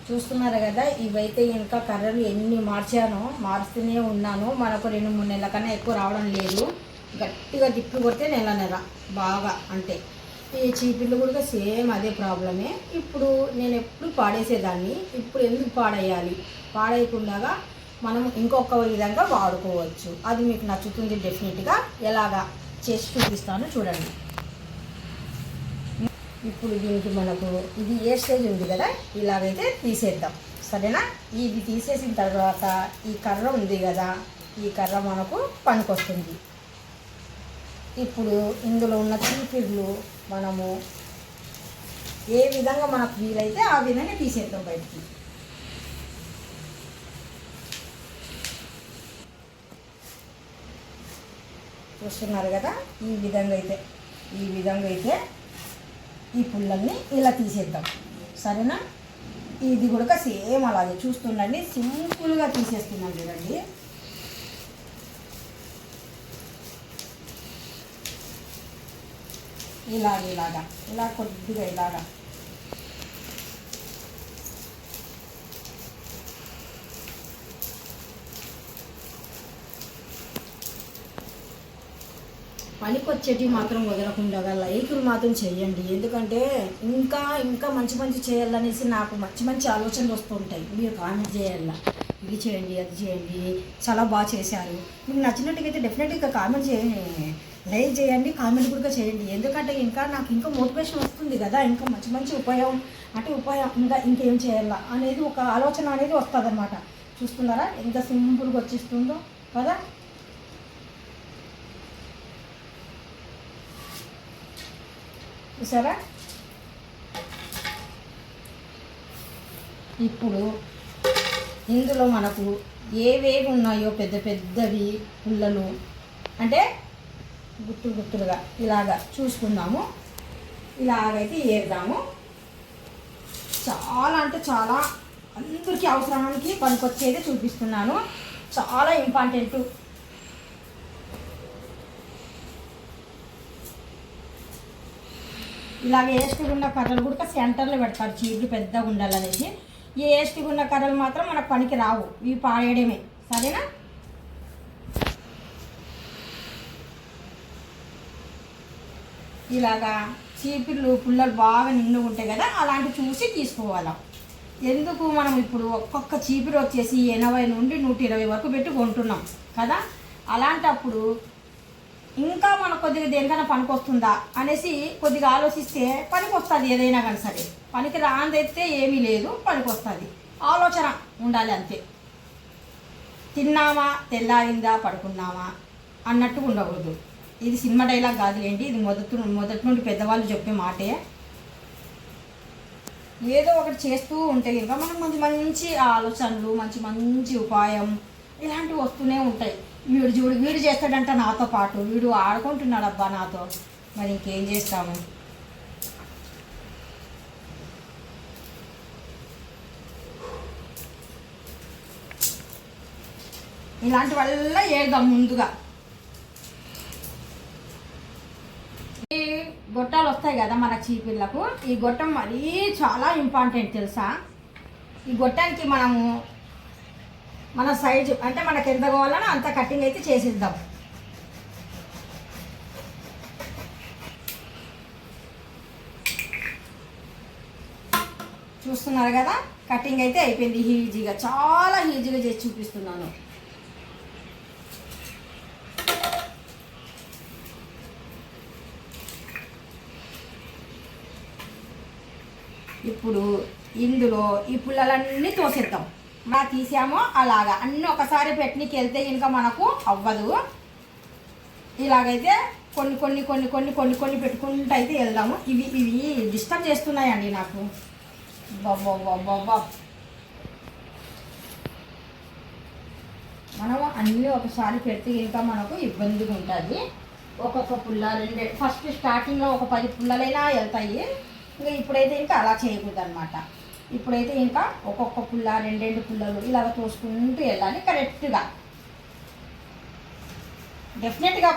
చూస్తున్నారు కదా, ఇవైతే ఇంకా కర్రలు ఎన్ని మార్చానో మారుస్తూనే ఉన్నాను. మనకు 2-3 నెలల కన్నా ఎక్కువ రావడం లేదు. గట్టిగా తిప్పి కొడితే నెల బాగా అంటే ఈ చీపిళ్ళు కూడా సేమ్ అదే ప్రాబ్లమే. ఇప్పుడు నేను ఎప్పుడు పాడేసేదాన్ని, ఇప్పుడు ఎందుకు పాడేయాలి? పాడేయకుండా మనం ఇంకొక విధంగా వాడుకోవచ్చు. అది మీకు నచ్చుతుంది డెఫినెట్గా. ఎలాగా చేసి చూపిస్తాను చూడండి. ఇప్పుడు దీనికి మనకు ఇది ఏ స్టేజ్ ఉంది కదా, ఇలాగైతే తీసేద్దాం. సరేనా? ఇది తీసేసిన తర్వాత ఈ కర్ర ఉంది కదా, ఈ కర్ర మనకు పనికొస్తుంది. ఇప్పుడు ఇందులో ఉన్న చీపిర్లు మనము ఏ విధంగా మనకు వీలైతే ఆ విధంగా తీసేద్దాం బయటికి. చూస్తున్నారు కదా, ఈ విధంగా అయితే ఈ పుల్లల్ని ఇలా తీసేద్దాం. సరేనా? ఇది కూడా సేమ్ అలాగే చూస్తుండండి, సింపుల్గా తీసేస్తున్నాం చూడండి. ఇలా కొద్దిగా ఇలాగా పనికొచ్చేటివి మాత్రం వదలకుండా లైకులు మాత్రం చేయండి. ఎందుకంటే ఇంకా మంచి చేయాలనేసి నాకు మంచి ఆలోచనలు వస్తూ ఉంటాయి. మీరు కామెంట్ చేయాల, ఇది చేయండి, అది చేయండి, చాలా బాగా చేశారు. మీకు నచ్చినట్టుగా అయితే డెఫినెట్గా కామెంట్ చేయండి, లైక్ చేయండి, కామెంట్ కూడా చేయండి. ఎందుకంటే నాకు మోటివేషన్ వస్తుంది కదా, ఇంకా మంచి ఉపాయం ఇంకేం చేయాలా అనేది ఒక ఆలోచన అనేది వస్తుంది అన్నమాట. చూస్తున్నారా ఎంత సింపుల్గా వచ్చేస్తుందో కదా. చూసారా? ఇప్పుడు ఇందులో మనకు ఏవేవి ఉన్నాయో పెద్దవి పుల్లలు అంటే గుత్తులుగా ఇలాగా చూసుకుందాము. ఇలాగైతే ఏరుదాము. చాలా అంటే చాలా అందరికీ అవసరానికి పనికొచ్చేది చూపిస్తున్నాను. చాలా ఇంపార్టెంట్. ఇలాగ ఏస్టిగా ఉన్న కర్రలు కూడా సెంటర్లో పెడతారు, చీపులు పెద్దగా ఉండాలనేసి. ఈ ఏస్టిగా ఉన్న కర్రలు మాత్రం మనకు పనికి రావు, ఇవి పాడేయడమే. సరేనా? ఇలాగా చీపుర్లు పుల్లలు బాగా నిండుగా ఉంటాయి కదా, అలాంటివి చూసి తీసుకోవాలి. ఎందుకు మనం ఇప్పుడు ఒక్కొక్క చీపురు వచ్చేసి 80 నుండి 120 వరకు పెట్టి కొంటున్నాం కదా. అలాంటప్పుడు ఇంకా మనకు కొద్దిగా దేనికైనా పనికి వస్తుందా అనేసి కొద్దిగా ఆలోచిస్తే పనికి వస్తుంది. ఏదైనా కానీ సరే పనికి రాందైతే ఏమీ లేదు, పనికి వస్తుంది. ఆలోచన ఉండాలి అంతే. తిన్నామా, తెల్లారిందా, పడుకున్నామా అన్నట్టు ఉండకూడదు. ఇది సినిమా డైలాగ్ కాదులేండి, ఇది మొదటి నుండి పెద్దవాళ్ళు చెప్పే మాటే. ఏదో ఒకటి చేస్తూ ఉంటే ఇంకా మనకు మంచి ఆలోచనలు, మంచి ఉపాయం ఇలాంటివి వస్తూనే ఉంటాయి. వీడు చేస్తాడంట నాతో పాటు, వీడు ఆడుకుంటున్నాడు అబ్బా నాతో, మరి ఇంకేం చేస్తాము. ఇలాంటి వల్ల ఏద్దాం ముందుగా. ఈ గొట్టాలు వస్తాయి కదా మన చీపిళ్ళకు, ఈ గొట్టం మరీ చాలా ఇంపార్టెంట్ తెలుసా. ఈ గొట్టానికి మనము మన సైజు అంటే మనకు ఎంత కావాలనో అంత కటింగ్ అయితే చేసిద్దాం. చూస్తున్నారు కదా, కటింగ్ అయితే అయిపోయింది. ఈజీగా, చాలా ఈజీగా చేసి చూపిస్తున్నాను. ఇప్పుడు ఇందులో ఈ పుల్లలన్నీ తోసేద్దాం. మనం తీసామో అలాగా అన్నీ ఒకసారి పెట్టనికి వెళ్తే ఇంకా మనకు అవ్వదు. ఇలాగైతే కొన్ని పెట్టుకుంటూ అయితే వెళ్దాము. ఇవి డిస్టర్బ్ చేస్తున్నాయండి నాకు. బాబా మనము అన్నీ ఒకసారి పెడితే ఇంకా మనకు ఇబ్బందిగా ఉంటుంది. ఒక్కొక్క పుల్ల ఫస్ట్ స్టార్టింగ్లో ఒక 10 పుల్లలైనా వెళ్తాయి. ఇంకా ఇప్పుడైతే ఇంకా అలా చేయకూడదు అనమాట. ఇప్పుడైతే ఇంకా ఒక్కొక్క పుల్ల 2 పుల్లలు ఇలాగ తోసుకుంటూ వెళ్ళాలి కరెక్ట్గా. డెఫినెట్గా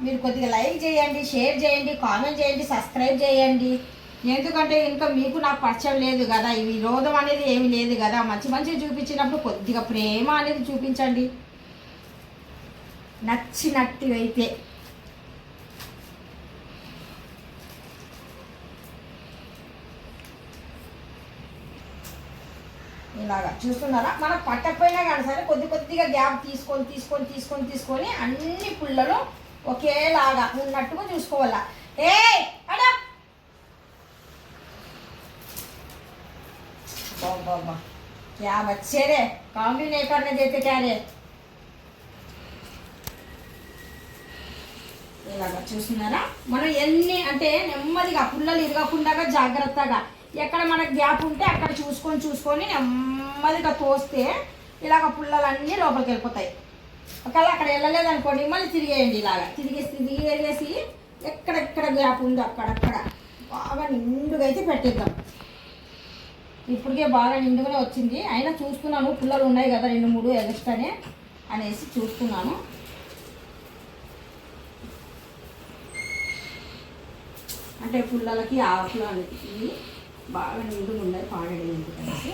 మీరు కొద్దిగా లైక్ చేయండి, షేర్ చేయండి, కామెంట్ చేయండి, సబ్స్క్రైబ్ చేయండి. ఎందుకంటే ఇంకా మీకు నాకు పరిచయం లేదు కదా, ఈ విరోధం అనేది ఏమి లేదు కదా. మంచి మంచి చూపించినప్పుడు కొద్దిగా ప్రేమ అనేది చూపించండి నచ్చినట్టుగైతే. ఇలాగా చూస్తున్నారా, మనకు పట్టకపోయినా కానీ సరే కొద్ది కొద్దిగా గ్యాప్ తీసుకొని అన్ని పుల్లలో ఒకేలాగా ఉన్నట్టుగా చూసుకోవాలా. ఏ అడా बाबा क्या बच्चे रे, काम भी नहीं करने देते क्या रे. ఇలాగా చూస్తున్నారా, మనం ఎన్ని అంటే నెమ్మదిగా పుల్లలు ఇరగకుండా జాగ్రత్తగా ఎక్కడ మనకు గ్యాప్ ఉంటే అక్కడ చూసుకొని నెమ్మదిగా తోస్తే ఇలాగ పుల్లలన్నీ లోపలికి వెళ్ళిపోతాయి. ఒకవేళ అక్కడ వెళ్ళలేదనుకోండి మళ్ళీ తిరిగేయండి. ఇలాగా తిరిగేసి ఎక్కడెక్కడ గ్యాప్ ఉందో అక్కడక్కడ బాగా నిండుగా అయితే పెట్టేద్దాం. ఇప్పటికే బాగా నిండుగానే వచ్చింది, అయినా చూస్తున్నాను పుల్లలు ఉన్నాయి కదా 2-3 ఎక్స్ట్రానే అనేసి చూస్తున్నాను. అంటే పుల్లలకి ఆకులు అనేది బాగా నిండుగా ఉన్నాయి, పాడేది ఎందుకనేసి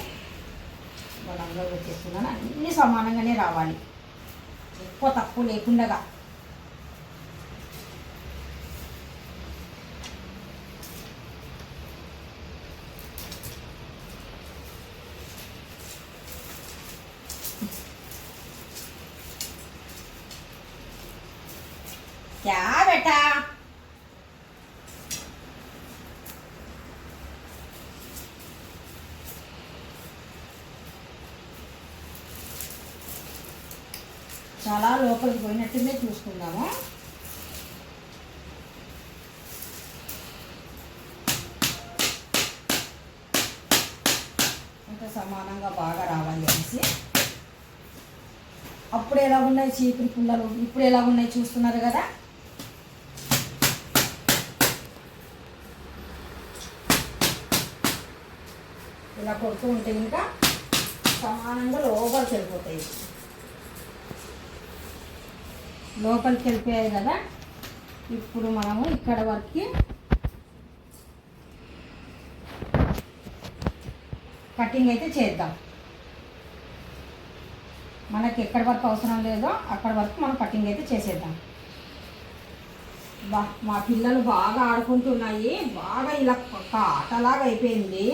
బలంగా వచ్చేస్తున్నాను. అన్నీ సమానంగానే రావాలి, ఎక్కువ తక్కువ లేకుండా. क्या बेटा చాలా లోపలికి పోయినట్టునే చూసుకుందాము. ఇంకా సమానంగా బాగా రావాలి అనేసి. అప్పుడు ఎలా ఉన్నాయి చీపురు పుల్లలు, ఇప్పుడు ఎలా ఉన్నాయి చూస్తున్నారు కదా. ఇలా కొడుతూ ఉంటే ఇంకా సమానంగా లోపలికి వెళ్ళిపోతాయి. లోపలికి వెళ్ళిపోయాయి కదా. ఇప్పుడు మనము ఇక్కడ వరకు కటింగ్ అయితే చేద్దాం. మనకి ఎక్కడి వరకు అవసరం లేదో అక్కడ వరకు మనం కటింగ్ అయితే చేసేద్దాం. మా పిల్లలు బాగా ఆడుకుంటున్నాయి, బాగా ఇలా ఆటలాగా అయిపోయింది.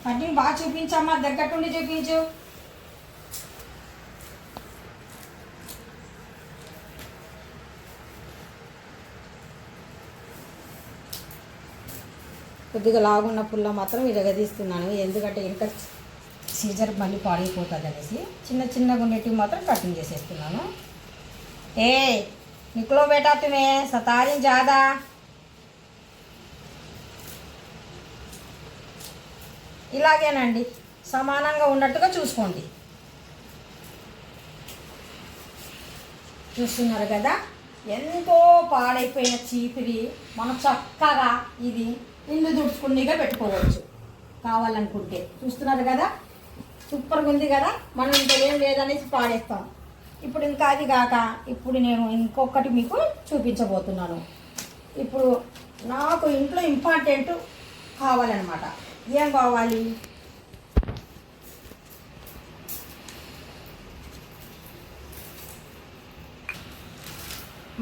కటింగ్ బాగా చూపించమ్మా, దగ్గరటుండి చూపించు. కొద్దిగా లాగున్న పుల్ల మాత్రం విరగదీస్తున్నాను, ఎందుకంటే ఇంకా సీజర్ మళ్ళీ పాడైపోతుంది అనేసి. చిన్నగా ఉండేటివి మాత్రం కటింగ్ చేసేస్తున్నాను. ఏ నికులో బేటా తుమే సతారిన్ జాదా. ఇలాగేనండి, సమానంగా ఉన్నట్టుగా చూసుకోండి. చూస్తున్నారు కదా, ఎంతో పాడైపోయిన చీపిరి మనం చక్కగా ఇది ఇల్లు దుడుచుకునిగా పెట్టుకోవచ్చు కావాలనుకుంటే. చూస్తున్నారు కదా, సూపర్గా ఉంది కదా. మనం ఇంకా ఏం లేదనేసి పాడేస్తాం. ఇప్పుడు ఇంకా అది కాక ఇప్పుడు నేను ఇంకొకటి మీకు చూపించబోతున్నాను. ఇప్పుడు నాకు ఇంట్లో ఇంపార్టెంట్ కావాలన్నమాట. ఏం కావాలి,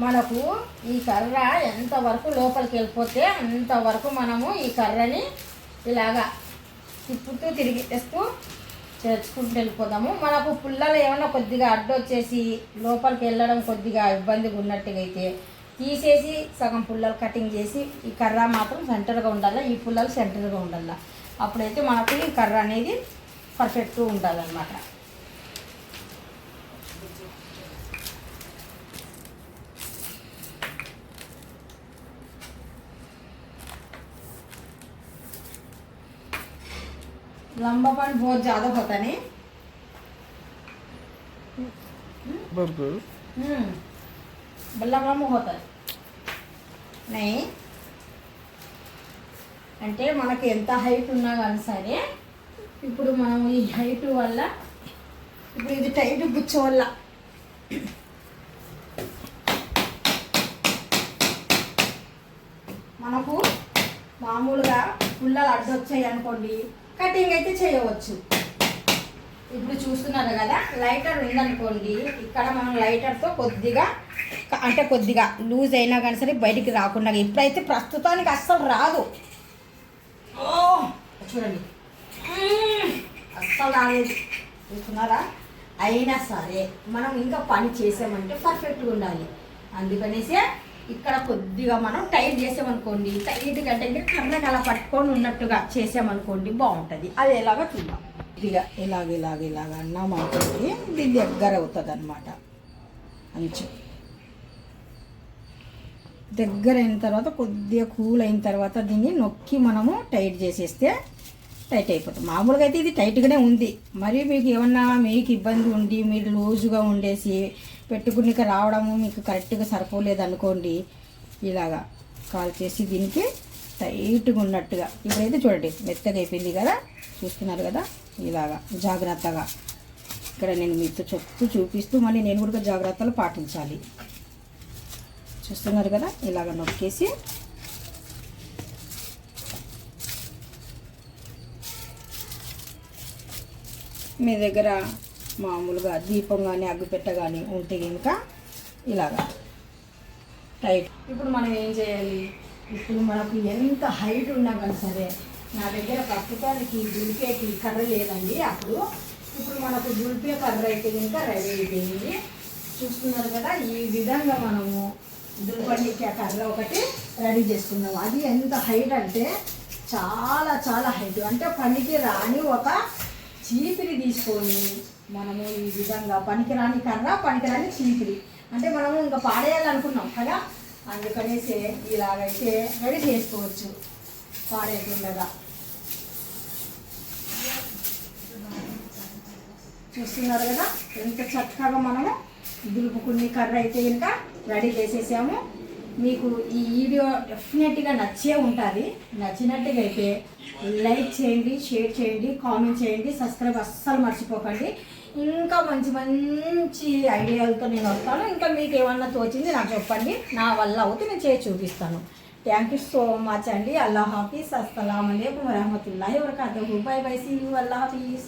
మనకు ఈ కర్ర ఎంతవరకు లోపలికి వెళ్ళిపోతే అంతవరకు మనము ఈ కర్రని ఇలాగా తిప్పుతూ తిరిగేస్తూ చేసుకుంటూ వెళ్ళిపోదాము. మనకు పుల్లలు ఏమన్నా కొద్దిగా అడ్డొచ్చేసి లోపలికి వెళ్ళడం కొద్దిగా ఇబ్బందిగా ఉన్నట్టుగా అయితే తీసేసి సగం పుల్లలు కటింగ్ చేసి ఈ కర్ర మాత్రం సెంటర్గా ఉండాలి, ఈ పుల్లలు సెంటర్గా ఉండాలి. అప్పుడైతే మనకు ఈ కర్ర అనేది పర్ఫెక్ట్గా ఉండాలన్నమాట. लंबापन बहुत ज़्यादा होता नहीं, बल्ला लंबा होता नहीं. అంటే మనకి ఎంత హైట్ ఉన్నా కానీ సరే ఇప్పుడు మనం ఈ హైట్ వల్ల ఇప్పుడు ఇది టైట్ గుచ్చ వల్ల మామూలుగా పుల్లలు అడ్డొచ్చాయి అనుకోండి కటింగ్ అయితే చేయవచ్చు. ఇప్పుడు చూస్తున్నారు కదా, లైటర్ ఉందనుకోండి, ఇక్కడ మనం లైటర్తో కొద్దిగా అంటే కొద్దిగా లూజ్ అయినా కానీ సరే బయటికి రాకుండా, ఇప్పుడైతే ప్రస్తుతానికి అస్సలు రాదు. ఓ చూడండి అస్సలు రాలేదు, చూస్తున్నారా? అయినా సరే మనం ఇంకా పని చేసామంటే పర్ఫెక్ట్గా ఉండాలి. అందుకనేసే ఇక్కడ కొద్దిగా మనం టైట్ చేసామనుకోండి, టైట్గా అంటే కర్రగా అలా పట్టుకొని ఉన్నట్టుగా చేసామనుకోండి బాగుంటుంది. అది ఎలాగో చూద్దాం. ఇదిగా ఇలాగ అన్నాం అనుకోండి, ఇది దగ్గర అవుతుంది అనమాట. అంచు దగ్గర అయిన తర్వాత కొద్దిగా కూల్ అయిన తర్వాత దీన్ని నొక్కి మనము టైట్ చేసేస్తే టైట్ అయిపోతుంది. మామూలుగా అయితే ఇది టైట్గానే ఉంది. మరి మీకు ఏమన్నా మీకు ఇబ్బంది ఉండి మీరు లూజుగా ఉండేసి పెట్టుకునిక రావడము మీకు కరెక్ట్గా సరిపోలేదు అనుకోండి, ఇలాగా కాల్ చేసి దీనికి టైట్గా ఉన్నట్టుగా, ఇప్పుడైతే చూడండి మెత్తగా అయిపోయింది కదా, చూస్తున్నారు కదా, ఇలాగా జాగ్రత్తగా ఇక్కడ నేను మీతో చూపిస్తూ మళ్ళీ నేను కూడా జాగ్రత్తలు పాటించాలి. చూస్తున్నారు కదా, ఇలాగ నొక్కేసి మీ దగ్గర మామూలుగా దీపం కానీ అగ్గిపెట్ట కానీ ఉంటే కనుక ఇలాగా టైట్. ఇప్పుడు మనం ఏం చేయాలి, ఇప్పుడు మనకు ఎంత హైట్ ఉన్నా కానీ సరే, నా దగ్గర ప్రస్తుతానికి దులిపేకి కర్ర లేదండి. ఇప్పుడు మనకు దులిపే కర్ర అయితే కనుక రెడీ అయిపోయింది. చూస్తున్నారు కదా, ఈ విధంగా మనము దులపడానికి కర్ర ఒకటి రెడీ చేసుకున్నాము. అది ఎంత హైట్ అంటే చాలా చాలా హైట్. అంటే పనికి రాని ఒక చీపిరి తీసుకొని మనము ఈ విధంగా, పనికిరాని కర్ర పనికిరాని చీపిరి అంటే మనము ఇంకా పాడేయాలనుకున్నాం కదా, అందుకనేసి ఇలాగైతే రెడీ చేసుకోవచ్చు పాడేయకుండా. చూస్తున్నారు కదా ఎంత చక్కగా మనము దులుపుకుని కర్ర అయితే కనుక రెడీ చేసేసాము. మీకు ఈ వీడియో డెఫినెట్గా నచ్చే ఉంటుంది. నచ్చినట్టుగా అయితే లైక్ చేయండి, షేర్ చేయండి, కామెంట్ చేయండి, సబ్స్క్రైబ్ అస్సలు మర్చిపోకండి. ఇంకా మంచి మంచి ఐడియాలతో నేను వస్తాను. ఇంకా మీకు ఏమన్నా తోచింది నాకు చెప్పండి, నా వల్ల అవుతే నేను చేసి చూపిస్తాను. థ్యాంక్ యూ సో మచ్ అండి. అల్లా హాఫీజ్. అస్సలాము అలైకుం వరహమతుల్లాహి వబరకాతుహు. Bye bye, see you. అల్లా హాఫీజ్.